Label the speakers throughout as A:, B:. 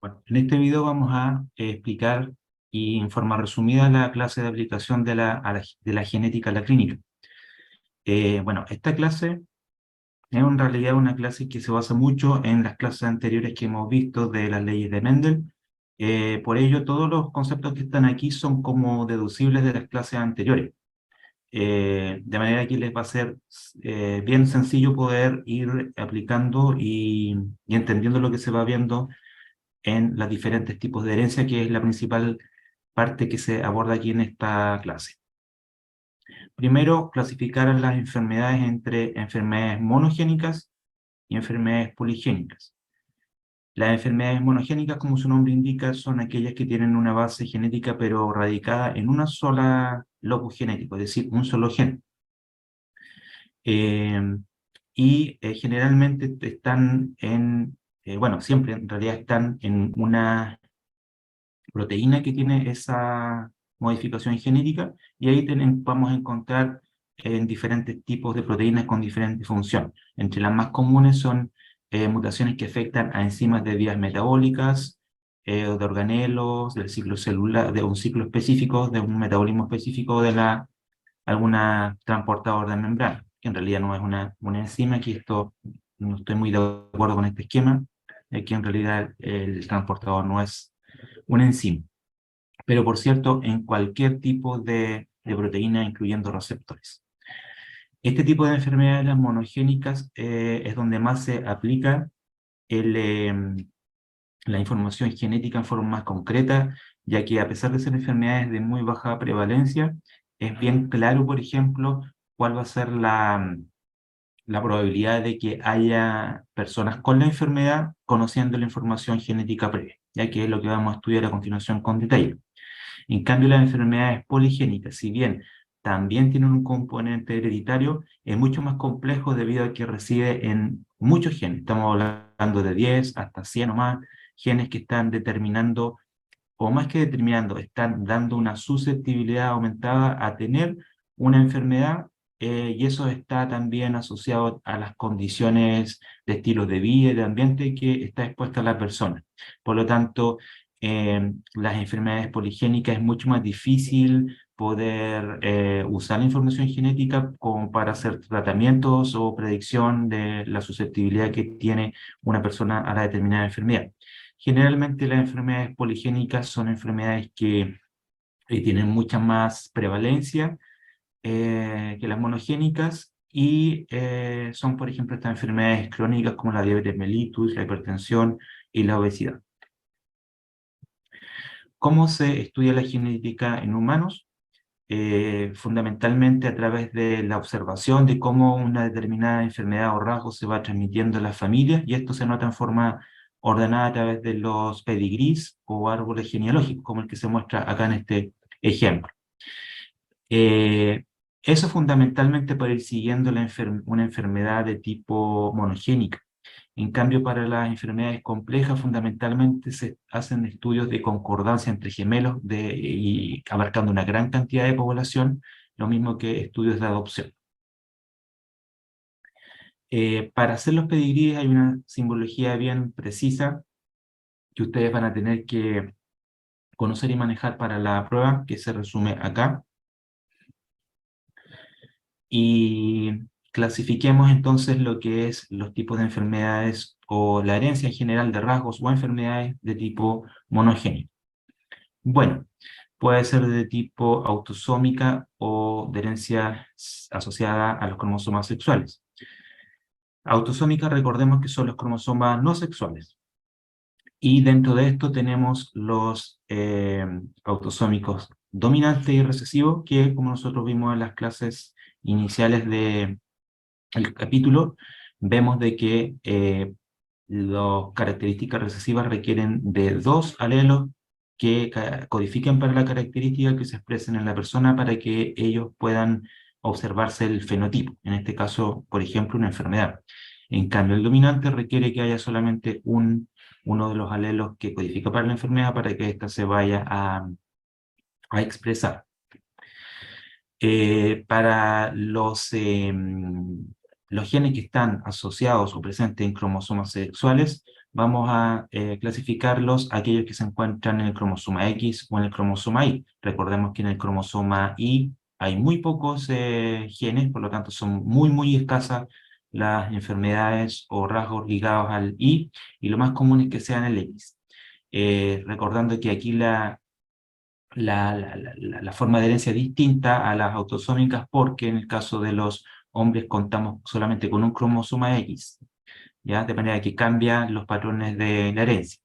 A: Bueno, en este video vamos a explicar y en forma resumida la clase de aplicación de la genética a la clínica. Bueno, esta clase es en realidad una clase que se basa mucho en las clases anteriores que hemos visto de las leyes de Mendel. Por ello, todos los conceptos que están aquí son como deducibles de las clases anteriores. De manera que les va a ser bien sencillo poder ir aplicando y entendiendo lo que se va viendo en los diferentes tipos de herencia, que es la principal parte que se aborda aquí en esta clase. Primero, clasificar las enfermedades entre enfermedades monogénicas y enfermedades poligénicas. Las enfermedades monogénicas, como su nombre indica, son aquellas que tienen una base genética pero radicada en una sola locus genético, es decir, un solo gen. Generalmente están bueno, siempre en realidad están en una proteína que tiene esa modificación genética, y ahí vamos a encontrar en diferentes tipos de proteínas con diferentes funciones. Entre las más comunes son mutaciones que afectan a enzimas de vías metabólicas, o de organelos, del ciclo celular, de un ciclo específico, de un metabolismo específico de alguna transportador de membrana, que en realidad no es una enzima. Aquí no estoy muy de acuerdo con este esquema, que en realidad el transportador no es una enzima, pero por cierto, en cualquier tipo de proteína, incluyendo receptores. Este tipo de enfermedades, las monogénicas, es donde más se aplica el, em, la información genética en forma más concreta, ya que a pesar de ser enfermedades de muy baja prevalencia, es bien claro, por ejemplo, cuál va a ser la probabilidad de que haya personas con la enfermedad conociendo la información genética previa, ya que es lo que vamos a estudiar a continuación con detalle. En cambio, las enfermedades poligénicas, si bien también tienen un componente hereditario, es mucho más complejo debido a que reside en muchos genes. Estamos hablando de 10 hasta 100 o más genes que están determinando, o más que determinando, están dando una susceptibilidad aumentada a tener una enfermedad, y eso está también asociado a las condiciones de estilo de vida y de ambiente que está expuesta la persona. Por lo tanto, las enfermedades poligénicas es mucho más difícil poder usar la información genética como para hacer tratamientos o predicción de la susceptibilidad que tiene una persona a la determinada enfermedad. Generalmente las enfermedades poligénicas son enfermedades que tienen mucha más prevalencia que las monogénicas, y son, por ejemplo, estas enfermedades crónicas como la diabetes mellitus, la hipertensión y la obesidad. ¿Cómo se estudia la genética en humanos? Fundamentalmente a través de la observación de cómo una determinada enfermedad o rasgo se va transmitiendo en las familias, y esto se nota en forma ordenada a través de los pedigrís o árboles genealógicos, como el que se muestra acá en este ejemplo. Eh, Eso fundamentalmente para ir siguiendo una enfermedad de tipo monogénica. En cambio, para las enfermedades complejas, fundamentalmente se hacen estudios de concordancia entre gemelos y abarcando una gran cantidad de población, lo mismo que estudios de adopción. Para hacer los pedigríes hay una simbología bien precisa que ustedes van a tener que conocer y manejar para la prueba, que se resume acá. Y clasifiquemos entonces lo que es los tipos de enfermedades o la herencia en general de rasgos o enfermedades de tipo monogénico. Bueno, puede ser de tipo autosómica o de herencia asociada a los cromosomas sexuales. Autosómica, recordemos que son los cromosomas no sexuales. Y dentro de esto tenemos los autosómicos dominantes y recesivos, que como nosotros vimos en las clases iniciales del capítulo, vemos de que las características recesivas requieren de dos alelos que codifiquen para la característica que se expresen en la persona para que ellos puedan observarse el fenotipo, en este caso, por ejemplo, una enfermedad. En cambio, el dominante requiere que haya solamente uno de los alelos que codifica para la enfermedad para que ésta se vaya a expresar. Para los genes que están asociados o presentes en cromosomas sexuales, vamos a clasificarlos aquellos que se encuentran en el cromosoma X o en el cromosoma Y. Recordemos que en el cromosoma Y hay muy pocos genes, por lo tanto son muy escasas las enfermedades o rasgos ligados al y lo más común es que sean el X. Recordando que aquí la forma de herencia es distinta a las autosómicas porque en el caso de los hombres contamos solamente con un cromosoma X, ¿ya? De manera que cambian los patrones de la herencia.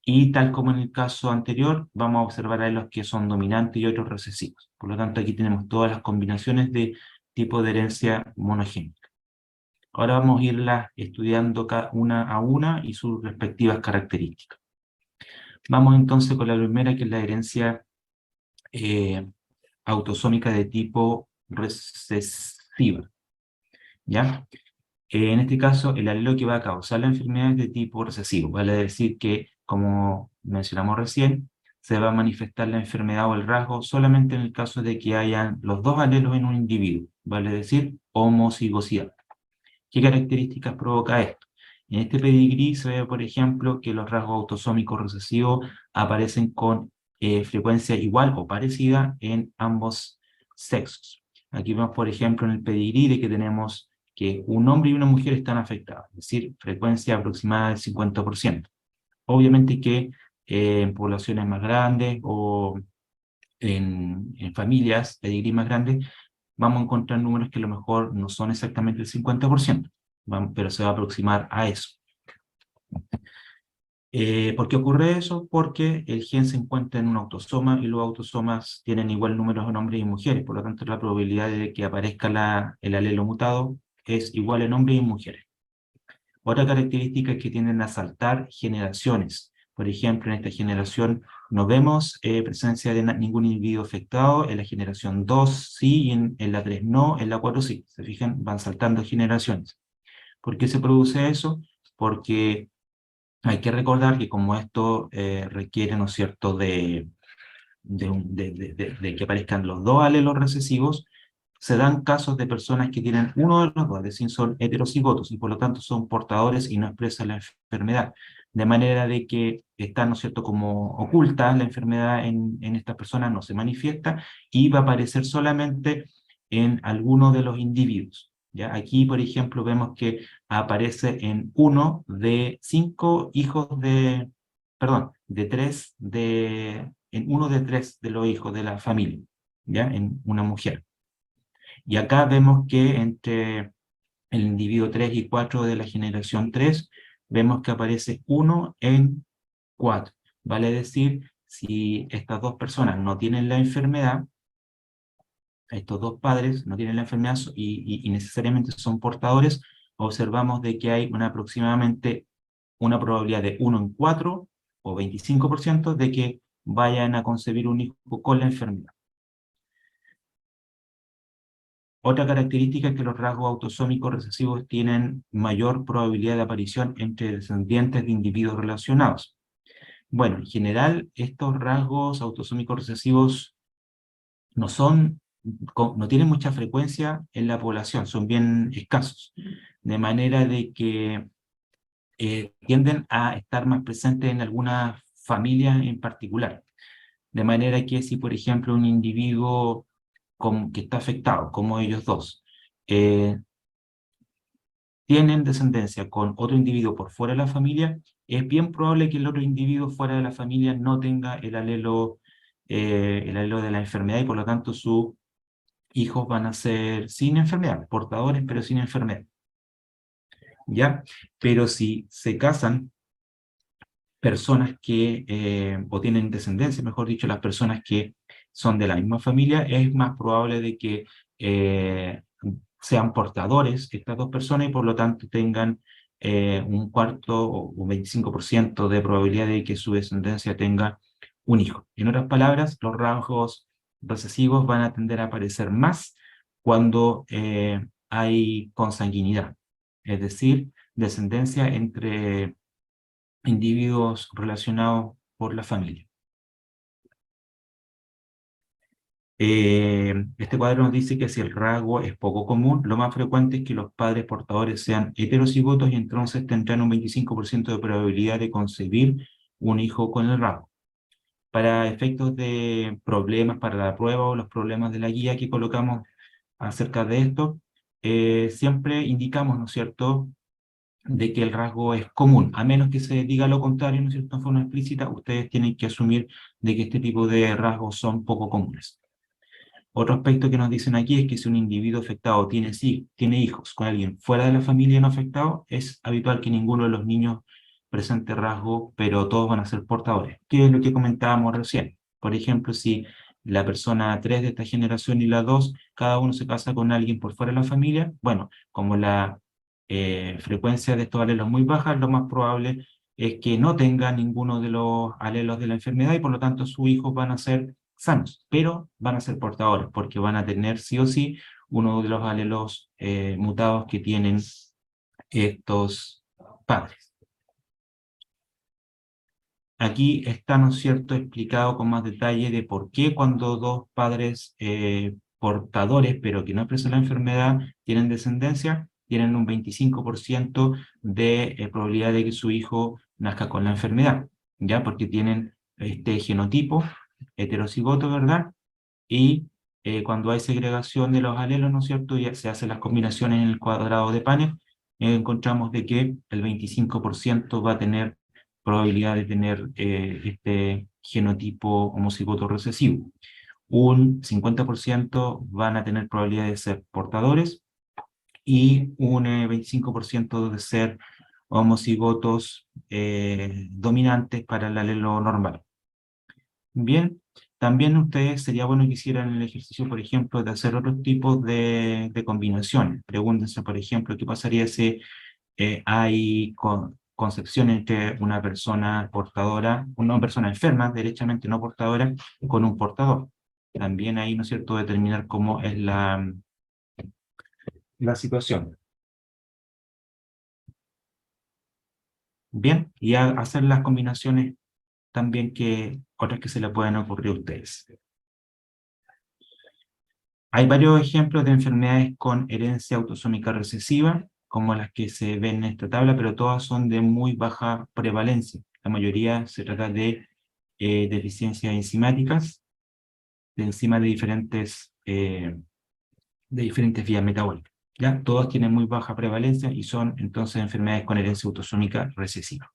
A: Y tal como en el caso anterior, vamos a observar ahí los que son dominantes y otros recesivos. Por lo tanto, aquí tenemos todas las combinaciones de tipo de herencia monogénica. Ahora vamos a irlas estudiando una a una y sus respectivas características. Vamos entonces con la primera, que es la herencia autosómica de tipo recesiva, ¿ya? En este caso, el alelo que va a causar la enfermedad es de tipo recesivo, vale decir que, como mencionamos recién, se va a manifestar la enfermedad o el rasgo solamente en el caso de que hayan los dos alelos en un individuo, vale decir homocigosidad. ¿Qué características provoca esto? En este pedigrí se ve, por ejemplo, que los rasgos autosómicos recesivos aparecen con frecuencia igual o parecida en ambos sexos. Aquí vemos, por ejemplo, en el pedigrí de que tenemos que un hombre y una mujer están afectados, es decir, frecuencia aproximada del 50%. Obviamente que en poblaciones más grandes o en familias, pedigrí más grandes, vamos a encontrar números que a lo mejor no son exactamente el 50%, pero se va a aproximar a eso. ¿Por qué ocurre eso? Porque el gen se encuentra en un autosoma y los autosomas tienen igual números en hombres y mujeres, por lo tanto la probabilidad de que aparezca el alelo mutado es igual en hombres y mujeres. Otra característica es que tienden a saltar generaciones. Por ejemplo, en esta generación no vemos presencia de ningún individuo afectado, en la generación 2 sí, y en la 3 no, en la 4 sí. ¿Se fijan? Van saltando generaciones. ¿Por qué se produce eso? Porque hay que recordar que como esto requiere, ¿no es cierto?, de que aparezcan los dos alelos recesivos, se dan casos de personas que tienen uno de los dos, es decir, son heterocigotos y por lo tanto son portadores y no expresan la enfermedad. De manera de que está, ¿no es cierto?, como oculta la enfermedad en estas personas, no se manifiesta y va a aparecer solamente en algunos de los individuos. ¿Ya? Aquí, por ejemplo, vemos que aparece en uno de 5 hijos de, perdón, de 3 en uno de 3 de los hijos de la familia, ¿ya? En una mujer. Y acá vemos que entre el individuo 3 y 4 de la generación 3, vemos que aparece 1 en 4. Vale decir, si estas dos personas no tienen la enfermedad, estos dos padres no tienen la enfermedad y necesariamente son portadores, observamos de que hay aproximadamente una probabilidad de 1 en 4 o 25% de que vayan a concebir un hijo con la enfermedad. Otra característica es que los rasgos autosómicos recesivos tienen mayor probabilidad de aparición entre descendientes de individuos relacionados. Bueno, en general, estos rasgos autosómicos recesivos no son, no tienen mucha frecuencia en la población, son bien escasos, de manera de que tienden a estar más presentes en algunas familias en particular. De manera que si, por ejemplo, un individuo que está afectado, como ellos dos, eh, tienen descendencia con otro individuo por fuera de la familia, es bien probable que el otro individuo fuera de la familia no tenga el alelo de la enfermedad y por lo tanto sus hijos van a ser sin enfermedad, portadores pero sin enfermedad. ¿Ya? Pero si se casan personas que, o tienen descendencia, mejor dicho, las personas que son de la misma familia, es más probable de que sean portadores estas dos personas y por lo tanto tengan un cuarto o un 25% de probabilidad de que su descendencia tenga un hijo. En otras palabras, los rasgos recesivos van a tender a aparecer más cuando hay consanguinidad, es decir, descendencia entre individuos relacionados por la familia. Este cuadro nos dice que si el rasgo es poco común, lo más frecuente es que los padres portadores sean heterocigotos y entonces tendrán un 25% de probabilidad de concebir un hijo con el rasgo. Para efectos de problemas para la prueba o los problemas de la guía que colocamos acerca de esto, siempre indicamos, ¿no es cierto?, de que el rasgo es común, a menos que se diga lo contrario, ¿no es cierto?, en forma explícita, ustedes tienen que asumir de que este tipo de rasgos son poco comunes. Otro aspecto que nos dicen aquí es que si un individuo afectado tiene, sí, tiene hijos con alguien fuera de la familia no afectado, es habitual que ninguno de los niños presente rasgo, pero todos van a ser portadores, que es lo que comentábamos recién. Por ejemplo, si la persona 3 de esta generación y la 2, cada uno se casa con alguien por fuera de la familia, bueno, como la frecuencia de estos alelos es muy baja, lo más probable es que no tenga ninguno de los alelos de la enfermedad y por lo tanto sus hijos van a ser sanos, pero van a ser portadores porque van a tener sí o sí uno de los alelos mutados que tienen estos padres. Aquí está, ¿no es cierto?, explicado con más detalle de por qué cuando dos padres portadores, pero que no expresan la enfermedad, tienen descendencia, tienen un 25% de probabilidad de que su hijo nazca con la enfermedad, ¿ya? Porque tienen este genotipo heterocigoto, ¿verdad? Y cuando hay segregación de los alelos, ¿no es cierto?, ya se hacen las combinaciones en el cuadrado de Paneth, encontramos de que el 25% va a tener probabilidad de tener este genotipo homocigoto recesivo. Un 50% van a tener probabilidad de ser portadores y un 25% de ser homocigotos dominantes para el alelo normal. Bien, también ustedes sería bueno que hicieran el ejercicio, por ejemplo, de hacer otros tipos de combinaciones. Pregúntense, por ejemplo, qué pasaría si hay concepción entre una persona portadora, una persona enferma, derechamente no portadora, con un portador. También ahí, ¿no es cierto?, determinar cómo es la situación. Bien, y hacer las combinaciones también que otras que se le pueden ocurrir a ustedes. Hay varios ejemplos de enfermedades con herencia autosómica recesiva, como las que se ven en esta tabla, pero todas son de muy baja prevalencia. La mayoría se trata de deficiencias enzimáticas, de enzimas de diferentes vías metabólicas. ¿Ya? Todas tienen muy baja prevalencia y son entonces enfermedades con herencia autosómica recesiva.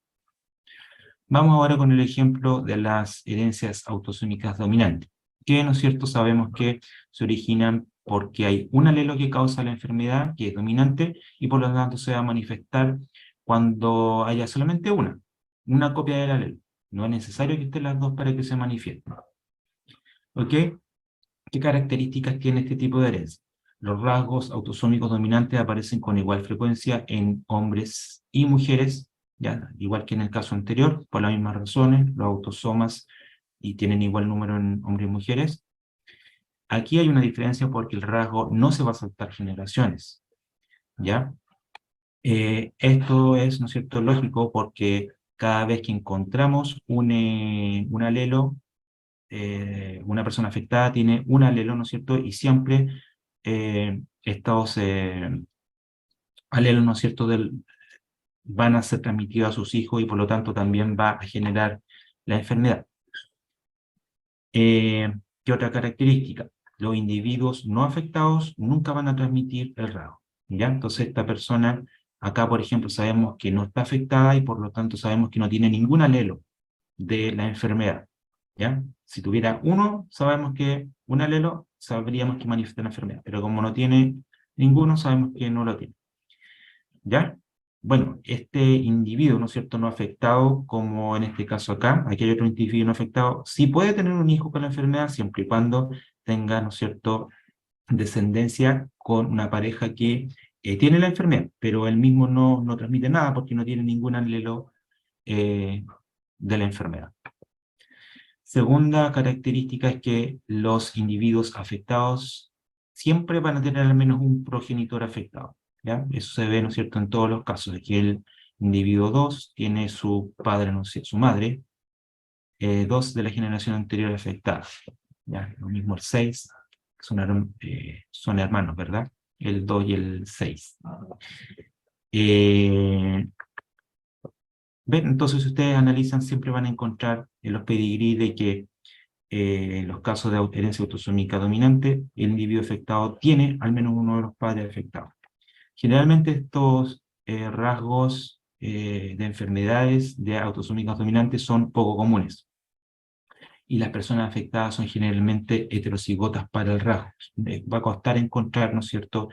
A: Vamos ahora con el ejemplo de las herencias autosómicas dominantes, que, ¿no es cierto?, sabemos que se originan porque hay un alelo que causa la enfermedad, que es dominante, y por lo tanto se va a manifestar cuando haya solamente una copia del alelo. No es necesario que estén las dos para que se manifiesten. ¿Ok? ¿Qué características tiene este tipo de herencia? Los rasgos autosómicos dominantes aparecen con igual frecuencia en hombres y mujeres, ya, igual que en el caso anterior, por las mismas razones, los autosomas y tienen igual número en hombres y mujeres. Aquí hay una diferencia porque el rasgo no se va a saltar generaciones, ¿ya? Esto es, ¿no es cierto?, lógico porque cada vez que encontramos un alelo, una persona afectada tiene un alelo, ¿no es cierto?, y siempre estos alelos, ¿no es cierto?, van a ser transmitidos a sus hijos y por lo tanto también va a generar la enfermedad. ¿Qué otra característica? Los individuos no afectados nunca van a transmitir el rasgo, ¿ya? Entonces esta persona, acá por ejemplo, sabemos que no está afectada y por lo tanto sabemos que no tiene ningún alelo de la enfermedad, ¿ya? Si tuviera uno, sabemos que un alelo, sabríamos que manifiesta la enfermedad, pero como no tiene ninguno, sabemos que no lo tiene, ¿ya? Bueno, este individuo, ¿no es cierto?, no afectado, como en este caso acá, aquí hay otro individuo no afectado, sí puede tener un hijo con la enfermedad siempre y cuando tenga, ¿no es cierto?, descendencia con una pareja que tiene la enfermedad, pero él mismo no transmite nada porque no tiene ningún alelo de la enfermedad. Segunda característica es que los individuos afectados siempre van a tener al menos un progenitor afectado, ¿ya? Eso se ve, ¿no es cierto?, en todos los casos, de que el individuo 2 tiene su padre, no sé, su madre, dos de la generación anterior afectada. Ya, lo mismo el 6, son hermanos, ¿verdad? El 2 y el 6. ¿Ven? Entonces, si ustedes analizan, siempre van a encontrar en los pedigrí de que en los casos de herencia autosómica dominante, el individuo afectado tiene al menos uno de los padres afectados. Generalmente estos rasgos de enfermedades de autosómicas dominantes son poco comunes y las personas afectadas son generalmente heterocigotas para el rasgo. Va a costar encontrar, ¿no es cierto?,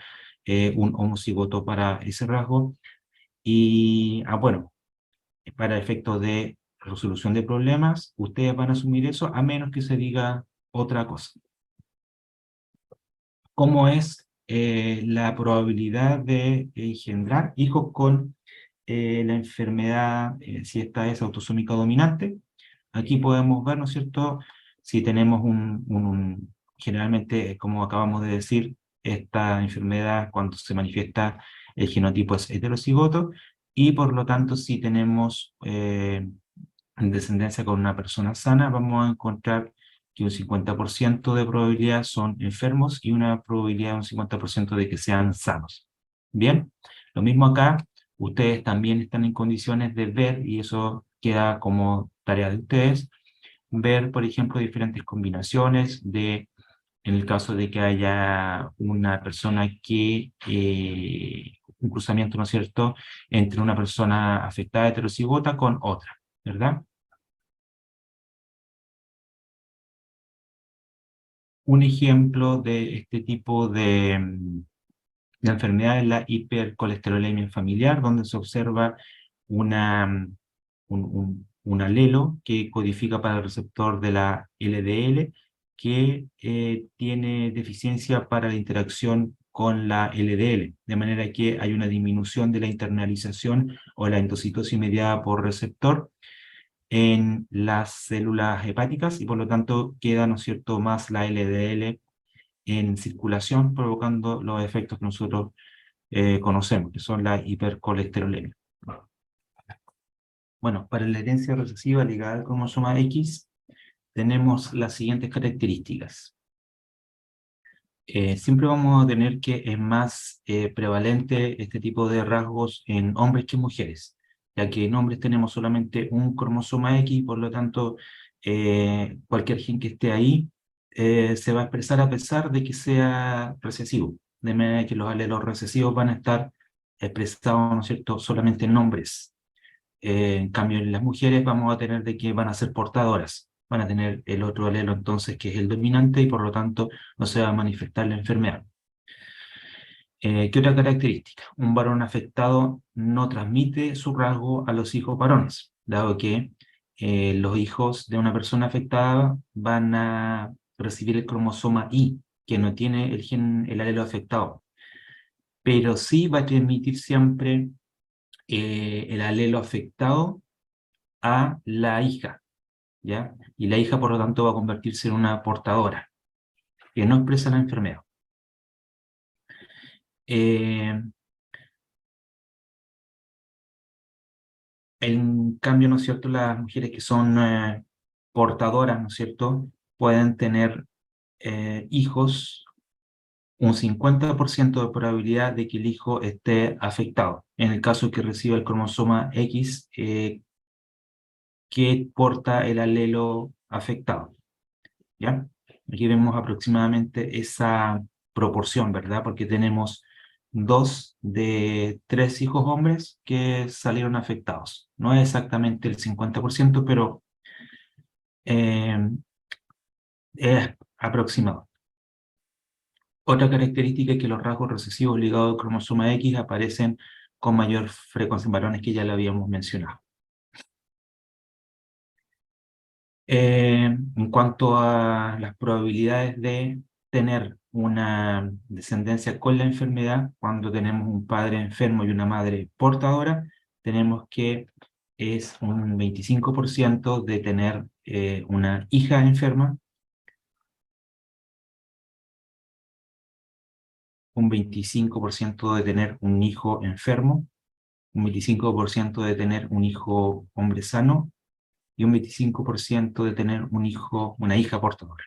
A: un homocigoto para ese rasgo y, bueno, para efectos de resolución de problemas, ustedes van a asumir eso a menos que se diga otra cosa. ¿Cómo es la probabilidad de engendrar hijos con la enfermedad, si esta es autosómica dominante? Aquí podemos ver, ¿no es cierto?, si tenemos generalmente, como acabamos de decir, esta enfermedad cuando se manifiesta el genotipo es heterocigoto, y por lo tanto si tenemos en descendencia con una persona sana, vamos a encontrar que un 50% de probabilidad son enfermos y una probabilidad de un 50% de que sean sanos. Bien, lo mismo acá, ustedes también están en condiciones de ver, y eso queda como tarea de ustedes, ver, por ejemplo, diferentes combinaciones de, en el caso de que haya una persona que, un cruzamiento, ¿no es cierto?, entre una persona afectada heterocigota con otra, ¿verdad? Un ejemplo de este tipo de enfermedad es la hipercolesterolemia familiar, donde se observa un alelo que codifica para el receptor de la LDL, que tiene deficiencia para la interacción con la LDL, de manera que hay una disminución de la internalización o la endocitosis mediada por receptor en las células hepáticas y por lo tanto queda, ¿no es cierto?, más la LDL en circulación, provocando los efectos que nosotros conocemos, que son la hipercolesterolemia. Bueno, para la herencia recesiva ligada al cromosoma X, tenemos las siguientes características. Siempre vamos a tener que es más prevalente este tipo de rasgos en hombres que en mujeres, ya que en hombres tenemos solamente un cromosoma X, por lo tanto, cualquier gen que esté ahí se va a expresar a pesar de que sea recesivo, de manera que los alelos recesivos van a estar expresados, ¿no es cierto?, solamente en hombres. En cambio, en las mujeres vamos a tener de que van a ser portadoras, van a tener el otro alelo entonces que es el dominante y por lo tanto no se va a manifestar la enfermedad. ¿Qué otra característica? Un varón afectado no transmite su rasgo a los hijos varones, dado que los hijos de una persona afectada van a recibir el cromosoma Y, que no tiene el alelo afectado, pero sí va a transmitir siempre el alelo afectado a la hija, ¿ya? Y la hija, por lo tanto, va a convertirse en una portadora, que no expresa la enfermedad. Eh, en cambio, ¿no es cierto?, las mujeres que son portadoras, ¿no es cierto?, pueden tener hijos, un 50% de probabilidad de que el hijo esté afectado, en el caso que reciba el cromosoma X que porta el alelo afectado, ¿ya? Aquí vemos aproximadamente esa proporción, ¿verdad? Porque tenemos 2 de 3 hijos hombres que salieron afectados. No es exactamente el 50%, pero eh, es aproximado. Otra característica es que los rasgos recesivos ligados al cromosoma X aparecen con mayor frecuencia en varones, que ya lo habíamos mencionado. En cuanto a las probabilidades de tener una descendencia con la enfermedad, cuando tenemos un padre enfermo y una madre portadora, tenemos que es un 25% de tener una hija enferma, un 25% de tener un hijo enfermo, un 25% de tener un hijo hombre sano y un 25% de tener un hijo, una hija portadora.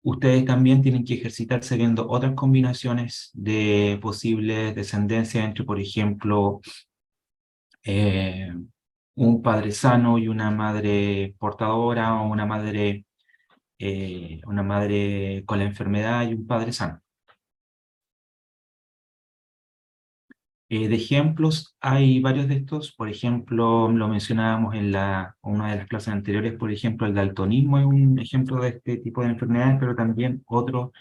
A: Ustedes también tienen que ejercitarse viendo otras combinaciones de posibles descendencia entre, por ejemplo, eh, un padre sano y una madre portadora, o una madre con la enfermedad y un padre sano. De ejemplos, hay varios de estos. Por ejemplo, lo mencionábamos en una de las clases anteriores, por ejemplo, el daltonismo es un ejemplo de este tipo de enfermedades, pero también otro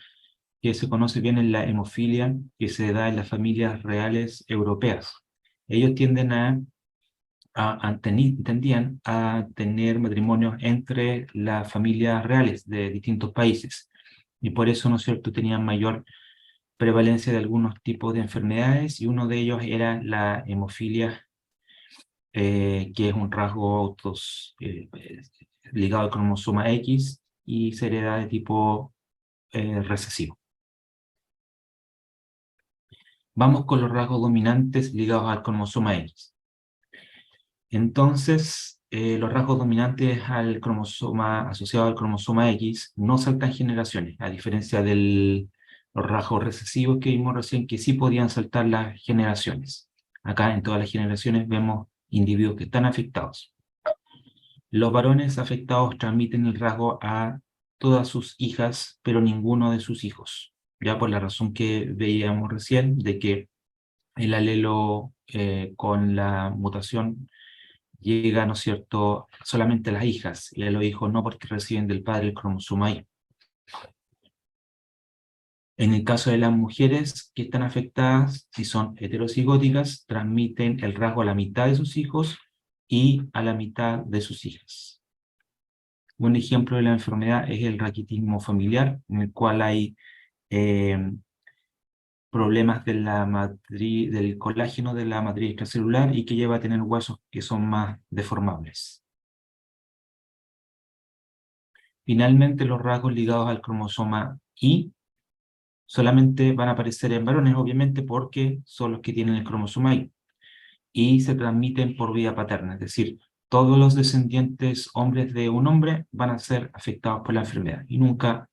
A: que se conoce bien en la hemofilia, que se da en las familias reales europeas. Ellos tienden tendían a tener matrimonios entre las familias reales de distintos países, y por eso, ¿no es cierto?, tenían mayor prevalencia de algunos tipos de enfermedades, y uno de ellos era la hemofilia, que es un rasgo ligado al cromosoma X y se hereda de tipo recesivo. Vamos con los rasgos dominantes ligados al cromosoma X. Entonces, los rasgos dominantes asociados al cromosoma X no saltan generaciones, a diferencia de los rasgos recesivos que vimos recién, que sí podían saltar las generaciones. Acá en todas las generaciones vemos individuos que están afectados. Los varones afectados transmiten el rasgo a todas sus hijas, pero ninguno de sus hijos, ya por la razón que veíamos recién, de que el alelo con la mutación llega, ¿no es cierto?, solamente a las hijas, y a los hijos no, porque reciben del padre el cromosoma Y. En el caso de las mujeres que están afectadas, si son heterocigóticas, transmiten el rasgo a la mitad de sus hijos y a la mitad de sus hijas. Un ejemplo de la enfermedad es el raquitismo familiar, en el cual hay eh, problemas de del colágeno de la matriz extracelular, y que lleva a tener huesos que son más deformables. Finalmente, los rasgos ligados al cromosoma Y solamente van a aparecer en varones, obviamente, porque son los que tienen el cromosoma y se transmiten por vía paterna, es decir, todos los descendientes hombres de un hombre van a ser afectados por la enfermedad, y nunca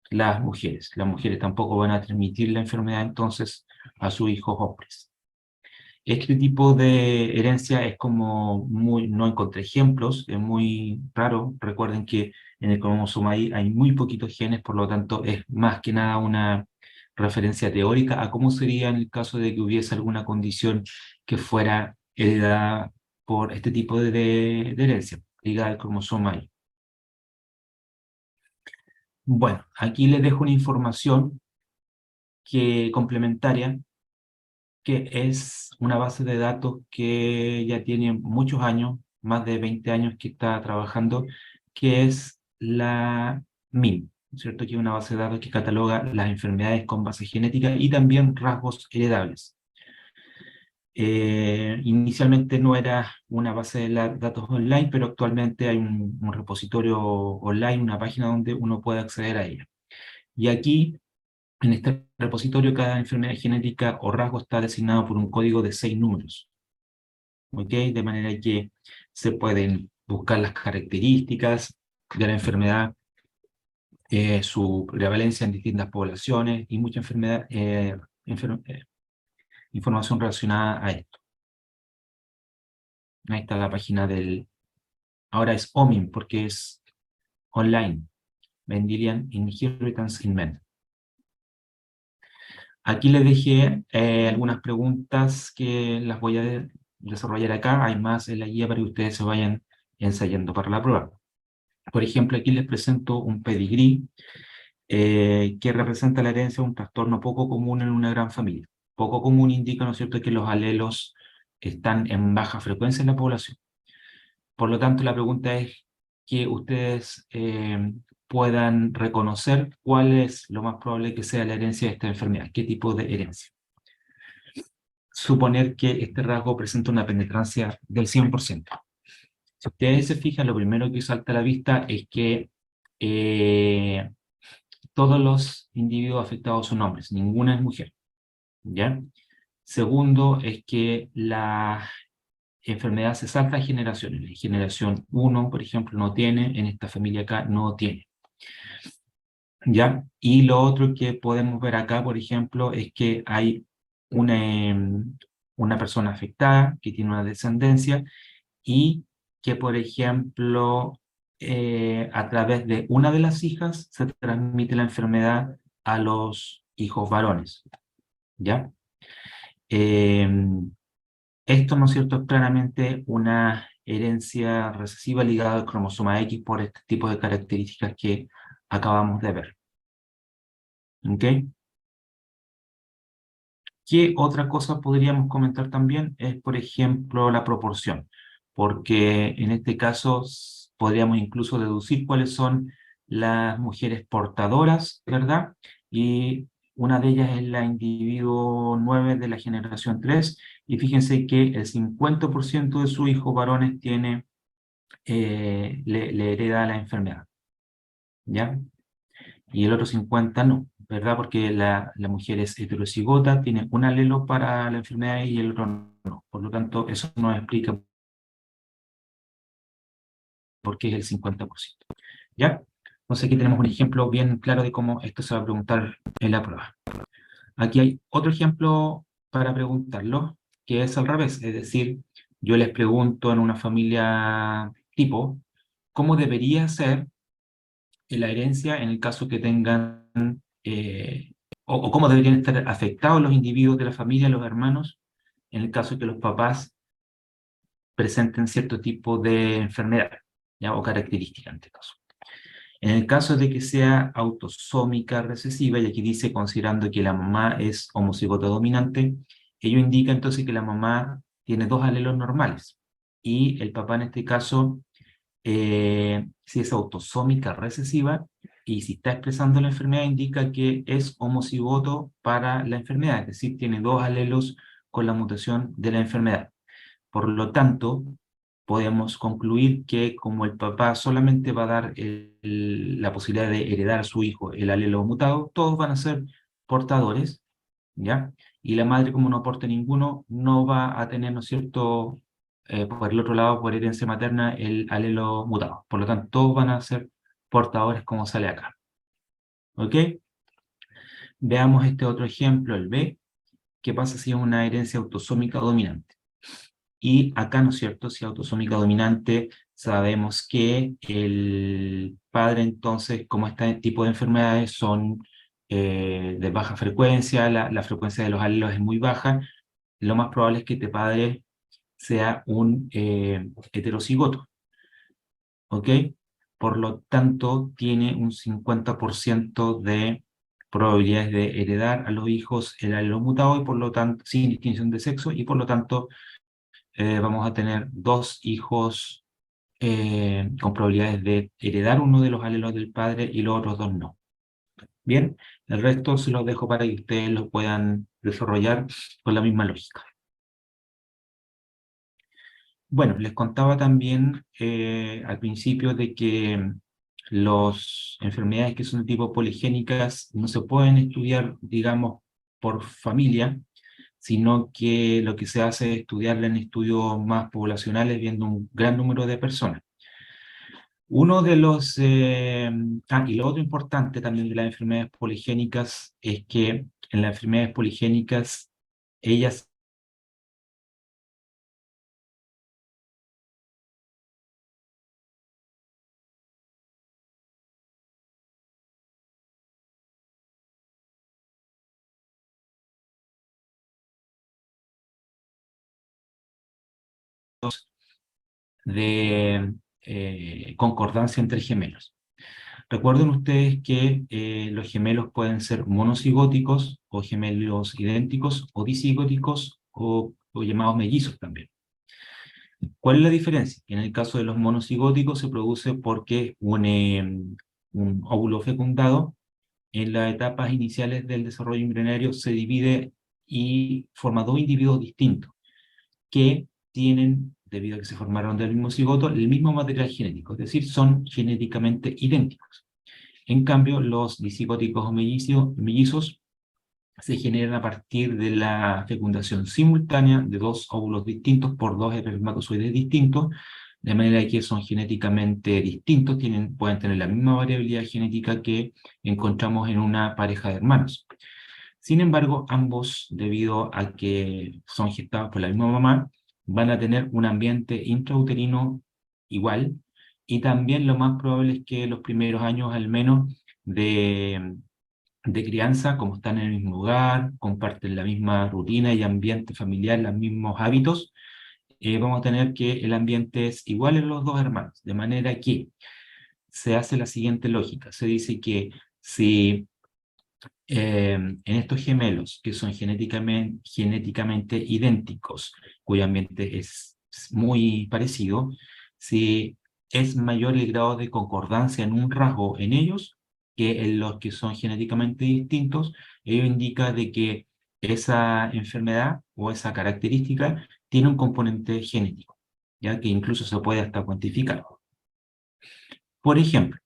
A: las mujeres. Las mujeres tampoco van a transmitir la enfermedad entonces a sus hijos hombres. Este tipo de herencia es como no encontré ejemplos, es muy raro. Recuerden que en el cromosoma Y hay muy poquitos genes, por lo tanto es más que nada una referencia teórica a cómo sería en el caso de que hubiese alguna condición que fuera heredada por este tipo de herencia, ligada al cromosoma Y. Bueno, aquí les dejo una información complementaria, que es una base de datos que ya tiene muchos años, más de 20 años que está trabajando, que es la MIM, ¿no es cierto? Que es una base de datos que cataloga las enfermedades con base genética y también rasgos heredables. Inicialmente no era una base de datos online, pero actualmente hay un repositorio online, una página donde uno puede acceder a ella. Y aquí, en este repositorio, cada enfermedad genética o rasgo está designado por un código de 6 números. ¿Ok? De manera que se pueden buscar las características de la enfermedad, su prevalencia en distintas poblaciones y mucha información relacionada a esto. Ahí está la página ahora es OMIM porque es online, Mendelian Inheritance in Men. Aquí les dejé algunas preguntas que las voy a desarrollar acá. Hay más en la guía para que ustedes se vayan ensayando para la prueba. Por ejemplo, aquí les presento un pedigrí que representa la herencia de un trastorno poco común en una gran familia. Poco común indica, ¿no es cierto?, que los alelos están en baja frecuencia en la población. Por lo tanto, la pregunta es que ustedes puedan reconocer cuál es lo más probable que sea la herencia de esta enfermedad, qué tipo de herencia. Suponer que este rasgo presenta una penetrancia del 100%. Si ustedes se fijan, lo primero que salta a la vista es que todos los individuos afectados son hombres, ninguna es mujer, ¿ya? Segundo, es que la enfermedad se salta a generaciones. La generación 1, por ejemplo, no tiene, en esta familia acá no tiene. ¿ya? Y lo otro que podemos ver acá, por ejemplo, es que hay una persona afectada que tiene una descendencia y que, por ejemplo, a través de una de las hijas se transmite la enfermedad a los hijos varones, ¿ya? Eh, Esto, ¿no es cierto?, es claramente una herencia recesiva ligada al cromosoma X por este tipo de características que acabamos de ver, ¿ok? ¿Qué otra cosa podríamos comentar también? Es, por ejemplo, la proporción, porque en este caso podríamos incluso deducir cuáles son las mujeres portadoras, ¿verdad? Y una de ellas es la individuo 9 de la generación 3, y fíjense que el 50% de sus hijos varones le hereda la enfermedad, ¿ya? Y el otro 50 no, ¿verdad? Porque la mujer es heterocigota, tiene un alelo para la enfermedad y el otro no. Por lo tanto, eso nos explica por qué es el 50%. ¿Ya? Entonces aquí tenemos un ejemplo bien claro de cómo esto se va a preguntar en la prueba. Aquí hay otro ejemplo para preguntarlo, que es al revés. Es decir, yo les pregunto en una familia tipo, ¿cómo debería ser la herencia en el caso que tengan, o cómo deberían estar afectados los individuos de la familia, los hermanos, en el caso que los papás presenten cierto tipo de enfermedad, ¿ya? O característica en este caso. En el caso de que sea autosómica recesiva, y aquí dice considerando que la mamá es homocigota dominante, ello indica entonces que la mamá tiene dos alelos normales y el papá en este caso, si es autosómica recesiva y si está expresando la enfermedad, indica que es homocigoto para la enfermedad, es decir, tiene dos alelos con la mutación de la enfermedad. Por lo tanto, podemos concluir que como el papá solamente va a dar la posibilidad de heredar a su hijo el alelo mutado, todos van a ser portadores, ¿ya? Y la madre, como no aporta ninguno, no va a tener, ¿no es cierto?, por el otro lado, por herencia materna, el alelo mutado. Por lo tanto, todos van a ser portadores como sale acá. ¿Ok? Veamos este otro ejemplo, el B. ¿Qué pasa si es una herencia autosómica dominante? Y acá, ¿no es cierto?, si autosómica dominante, sabemos que el padre, entonces, como este tipo de enfermedades son de baja frecuencia, la frecuencia de los alelos es muy baja, lo más probable es que este padre sea un heterocigoto, ¿ok? Por lo tanto, tiene un 50% de probabilidades de heredar a los hijos el alelo mutado, y por lo tanto, sin distinción de sexo, y por lo tanto, vamos a tener dos hijos con probabilidades de heredar uno de los alelos del padre y los otros dos no. Bien, el resto se los dejo para que ustedes lo puedan desarrollar con la misma lógica. Bueno, les contaba también al principio de que las enfermedades que son de tipo poligénicas no se pueden estudiar, digamos, por familia, sino que lo que se hace es estudiarla en estudios más poblacionales, viendo un gran número de personas. Uno de los... y lo otro importante también de las enfermedades poligénicas es que en las enfermedades poligénicas, ellas de concordancia entre gemelos. Recuerden ustedes que los gemelos pueden ser monocigóticos o gemelos idénticos o disigóticos o llamados mellizos también. ¿Cuál es la diferencia? Que en el caso de los monocigóticos se produce porque un óvulo fecundado en las etapas iniciales del desarrollo embrionario se divide y forma dos individuos distintos que tienen, debido a que se formaron del mismo cigoto, el mismo material genético, es decir, son genéticamente idénticos. En cambio, los disigóticos o mellizos se generan a partir de la fecundación simultánea de dos óvulos distintos por dos espermatozoides distintos, de manera que son genéticamente distintos, pueden tener la misma variabilidad genética que encontramos en una pareja de hermanos. Sin embargo, ambos, debido a que son gestados por la misma mamá, van a tener un ambiente intrauterino igual, y también lo más probable es que los primeros años al menos de crianza, como están en el mismo lugar, comparten la misma rutina y ambiente familiar, los mismos hábitos, vamos a tener que el ambiente es igual en los dos hermanos, de manera que se hace la siguiente lógica. Se dice que si en estos gemelos que son genéticamente idénticos, cuyo ambiente es muy parecido, si es mayor el grado de concordancia en un rasgo en ellos que en los que son genéticamente distintos, ello indica de que esa enfermedad o esa característica tiene un componente genético, ya que incluso se puede hasta cuantificar. Por ejemplo,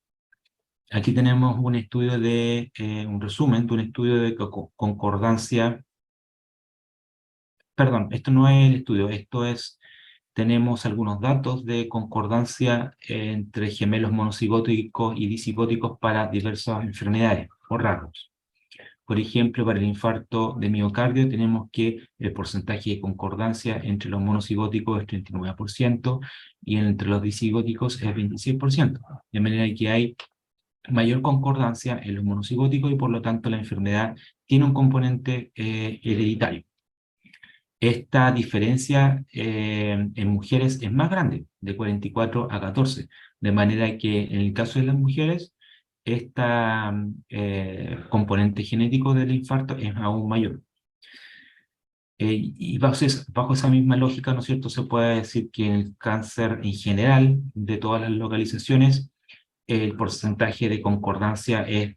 A: aquí tenemos un estudio un resumen de un estudio de concordancia. Perdón, esto no es el estudio, tenemos algunos datos de concordancia entre gemelos monocigóticos y dicigóticos para diversas enfermedades o rasgos. Por ejemplo, para el infarto de miocardio tenemos que el porcentaje de concordancia entre los monocigóticos es 39% y entre los dicigóticos es 26%. De manera que hay mayor concordancia en los monocigóticos y por lo tanto la enfermedad tiene un componente hereditario. Esta diferencia en mujeres es más grande, de 44 a 14, de manera que en el caso de las mujeres, este componente genético del infarto es aún mayor. Y bajo esa misma lógica, ¿no es cierto?, se puede decir que en el cáncer en general, de todas las localizaciones, el porcentaje de concordancia es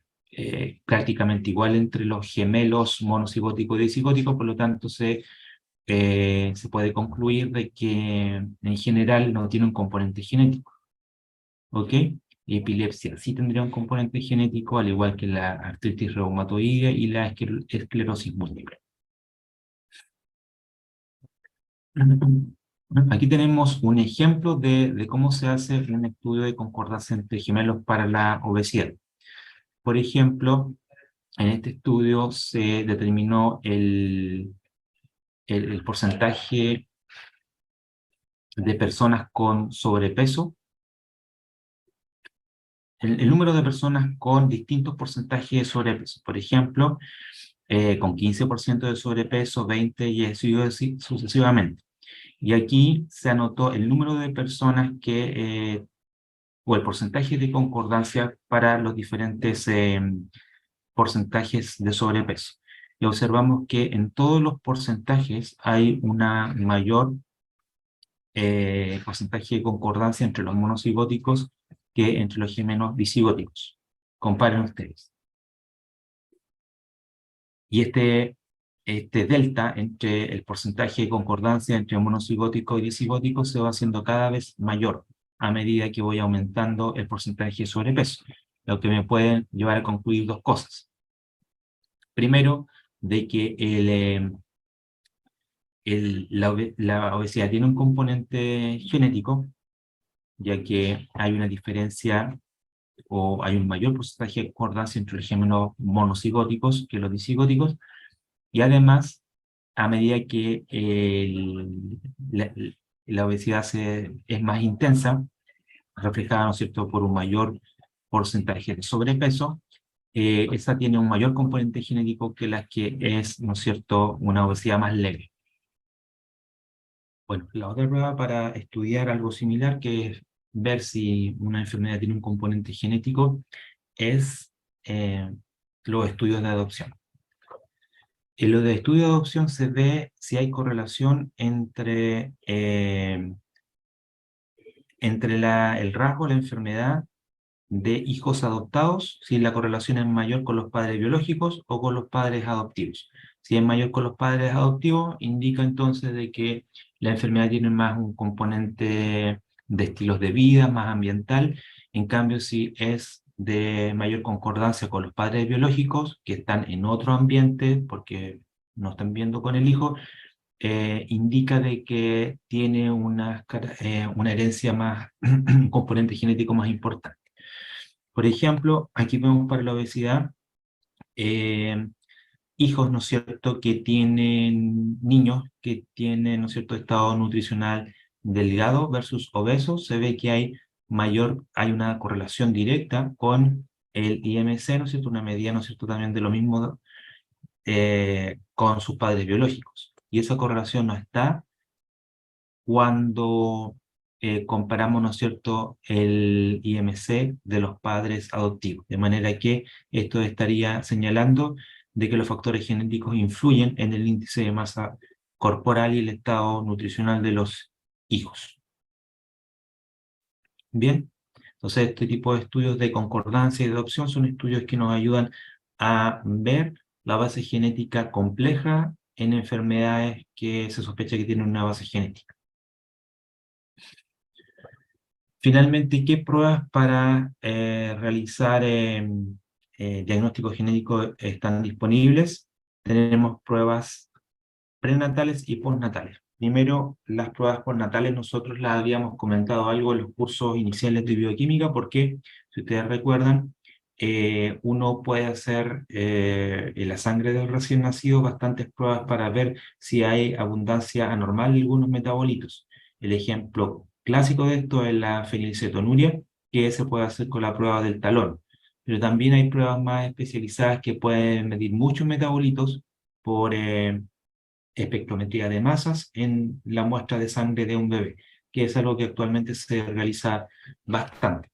A: prácticamente igual entre los gemelos monocigóticos y dicigóticos, por lo tanto se puede concluir de que en general no tiene un componente genético, ¿ok? Y epilepsia sí tendría un componente genético, al igual que la artritis reumatoide y la esclerosis múltiple. Aquí tenemos un ejemplo de cómo se hace un estudio de concordancia entre gemelos para la obesidad. Por ejemplo, en este estudio se determinó el porcentaje de personas con sobrepeso, el número de personas con distintos porcentajes de sobrepeso. Por ejemplo, con 15% de sobrepeso, 20% y así sucesivamente. Y aquí se anotó el número de personas o el porcentaje de concordancia para los diferentes porcentajes de sobrepeso. Y observamos que en todos los porcentajes hay una mayor porcentaje de concordancia entre los monocigóticos que entre los gemelos dicigóticos. Comparen ustedes. Y este delta entre el porcentaje de concordancia entre monocigótico y dicigótico se va haciendo cada vez mayor a medida que voy aumentando el porcentaje de sobrepeso, lo que me puede llevar a concluir dos cosas. Primero, de que la obesidad tiene un componente genético, ya que hay una diferencia o hay un mayor porcentaje de concordancia entre los gemelos monocigóticos que los dicigóticos, y además, a medida que la obesidad es más intensa, reflejada, ¿no es cierto?, por un mayor porcentaje de sobrepeso, esa tiene un mayor componente genético que la que es, ¿no es cierto?, una obesidad más leve. Bueno, la otra prueba para estudiar algo similar, que es ver si una enfermedad tiene un componente genético, es los estudios de adopción. En los de estudio de adopción se ve si hay correlación entre el rasgo, la enfermedad de hijos adoptados, si la correlación es mayor con los padres biológicos o con los padres adoptivos. Si es mayor con los padres adoptivos, indica entonces de que la enfermedad tiene más un componente de estilos de vida, más ambiental. En cambio, si es de mayor concordancia con los padres biológicos, que están en otro ambiente, porque no están viendo con el hijo, indica de que tiene una herencia más, un componente genético más importante. Por ejemplo, aquí vemos para la obesidad, eh, hijos, ¿no es cierto?, que tienen niños que tienen, ¿no es cierto?, estado nutricional delgado versus obesos, se ve que hay una correlación directa con el IMC, ¿no es cierto?, una medida, ¿no es cierto?, también de lo mismo con sus padres biológicos. Y esa correlación no está cuando comparamos, ¿no es cierto?, el IMC de los padres adoptivos. De manera que esto estaría señalando de que los factores genéticos influyen en el índice de masa corporal y el estado nutricional de los hijos. Bien, entonces este tipo de estudios de concordancia y de adopción son estudios que nos ayudan a ver la base genética compleja en enfermedades que se sospecha que tienen una base genética. Finalmente, ¿qué pruebas para realizar diagnóstico genético están disponibles? Tenemos pruebas prenatales y postnatales. Primero, las pruebas postnatales nosotros las habíamos comentado algo en los cursos iniciales de bioquímica, porque, si ustedes recuerdan, uno puede hacer en la sangre del recién nacido bastantes pruebas para ver si hay abundancia anormal de algunos metabolitos. El ejemplo clásico de esto es la fenilcetonuria, que se puede hacer con la prueba del talón. Pero también hay pruebas más especializadas que pueden medir muchos metabolitos por espectrometría de masas en la muestra de sangre de un bebé, que es algo que actualmente se realiza bastante.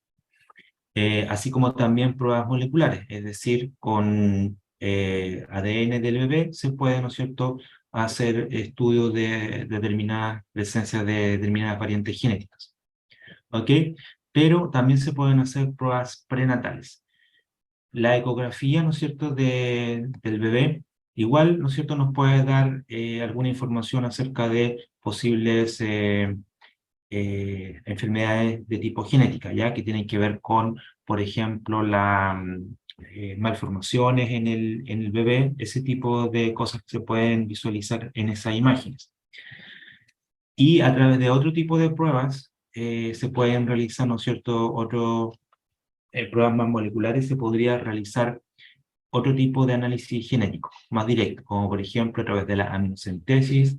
A: Así como también pruebas moleculares, es decir, con ADN del bebé se puede, ¿no es cierto?, hacer estudios de determinadas presencias de determinadas variantes genéticas. ¿Ok? Pero también se pueden hacer pruebas prenatales. La ecografía, ¿no es cierto?, del bebé, igual, ¿no es cierto?, nos puede dar alguna información acerca de posibles enfermedades de tipo genética, ¿ya? Que tienen que ver con, por ejemplo, malformaciones en el bebé, ese tipo de cosas que se pueden visualizar en esas imágenes. Y a través de otro tipo de pruebas se pueden realizar, ¿no es cierto?, pruebas más moleculares, se podría realizar otro tipo de análisis genético, más directo, como por ejemplo a través de la amniocentesis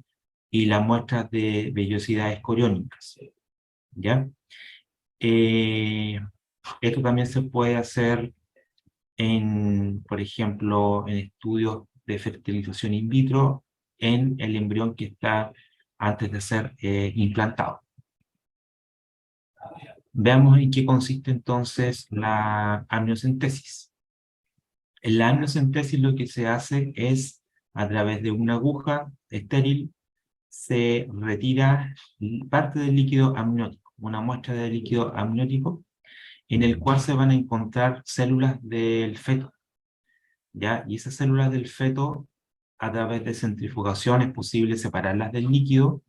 A: y las muestras de vellosidades coriónicas, ¿ya? Eh, Esto también se puede hacer por ejemplo, en estudios de fertilización in vitro en el embrión que está antes de ser implantado. Veamos en qué consiste entonces la amniocentesis. En la amniocentesis lo que se hace es, a través de una aguja estéril, se retira parte del líquido amniótico, una muestra de líquido amniótico, en el cual se van a encontrar células del feto, ¿ya? Y esas células del feto, a través de centrifugación, es posible separarlas del líquido,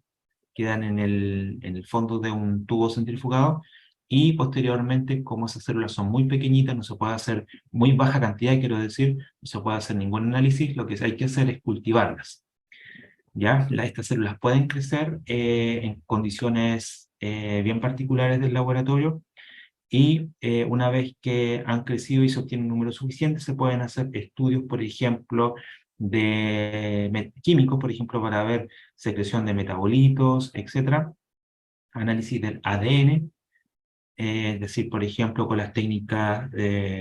A: quedan en el fondo de un tubo centrifugado, y posteriormente, como esas células son muy pequeñitas, no se puede hacer muy baja cantidad, quiero decir, no se puede hacer ningún análisis, lo que hay que hacer es cultivarlas. ¿Ya? Estas células pueden crecer en condiciones bien particulares del laboratorio, y una vez que han crecido y se obtiene un número suficiente, se pueden hacer estudios, por ejemplo, de químicos, por ejemplo, para ver secreción de metabolitos, etcétera, análisis del ADN, es decir, por ejemplo, con las técnicas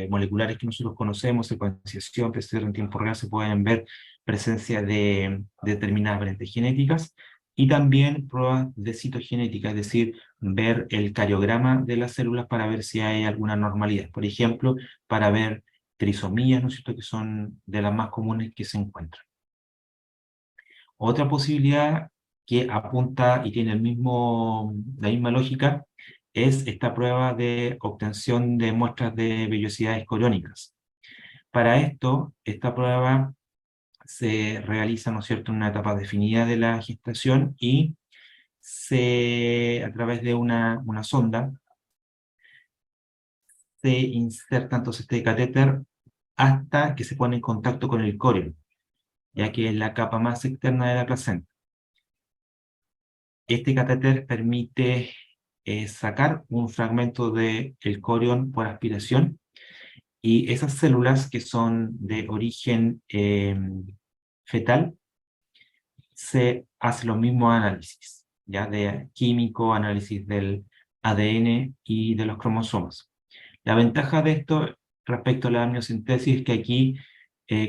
A: moleculares que nosotros conocemos, secuenciación, PCR en tiempo real, se pueden ver presencia de determinadas variantes genéticas, y también pruebas de citogenética, es decir, ver el cariograma de las células para ver si hay alguna normalidad. Por ejemplo, para ver trisomías, ¿no es cierto?, que son de las más comunes que se encuentran. Otra posibilidad que apunta y tiene la misma lógica es esta prueba de obtención de muestras de vellosidades coriónicas. Para esto, esta prueba se realiza, ¿no es cierto?, en una etapa definida de la gestación, y a través de una sonda se inserta entonces este catéter hasta que se pone en contacto con el corion, ya que es la capa más externa de la placenta. Este catéter permite sacar un fragmento del corión por aspiración, y esas células que son de origen fetal, se hace los mismos análisis, ya de químico, análisis del ADN y de los cromosomas. La ventaja de esto respecto a la amniocentesis es que aquí,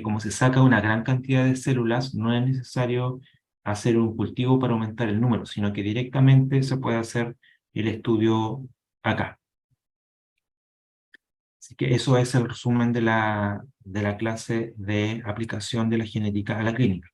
A: como se saca una gran cantidad de células, no es necesario hacer un cultivo para aumentar el número, sino que directamente se puede hacer el estudio acá. Así que eso es el resumen de la clase de aplicación de la genética a la clínica.